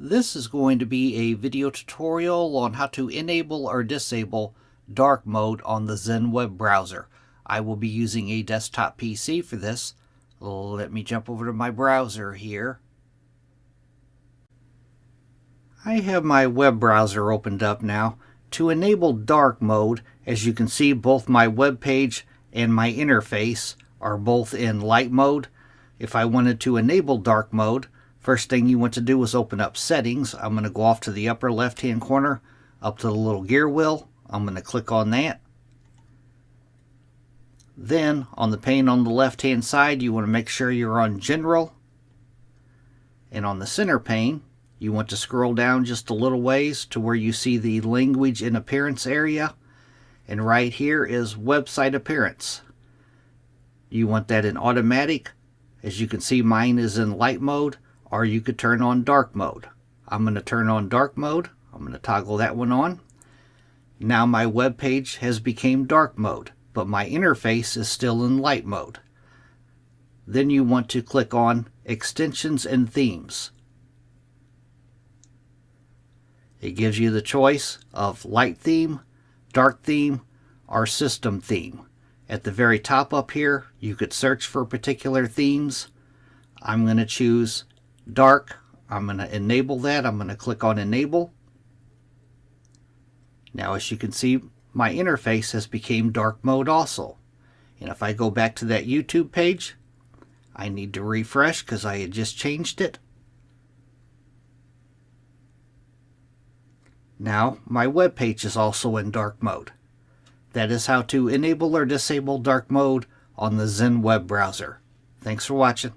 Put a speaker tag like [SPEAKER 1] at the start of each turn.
[SPEAKER 1] This is going to be a video tutorial on how to enable or disable dark mode on the Zen Web Browser. I will be using a desktop PC for this. Let me jump over to my browser here. I have my web browser opened up now. To enable dark mode, as you can see, both my web page and my interface are both in light mode. If I wanted to enable dark mode, first thing you want to do is open up Settings. I'm going to go off to the upper left hand corner, up to the little gear wheel. I'm going to click on that. Then on the pane on the left hand side, you want to make sure you're on General. And on the center pane, you want to scroll down just a little ways to where you see the Language and Appearance area. And right here is Website Appearance. You want that in automatic. As you can see, mine is in light mode, or you could turn on dark mode. I'm going to turn on dark mode. I'm going to toggle that one on. Now my web page has become dark mode, but my interface is still in light mode. Then you want to click on Extensions and Themes. It gives you the choice of light theme, dark theme, or system theme. At the very top up here, you could search for particular themes. I'm going to choose dark. I'm going to enable that. I'm going to click on Enable. Now, as you can see, my interface has become dark mode also. And if I go back to that YouTube page, I need to refresh because I had just changed it. Now, my web page is also in dark mode. That is how to enable or disable dark mode on the Zen Web Browser. Thanks for watching.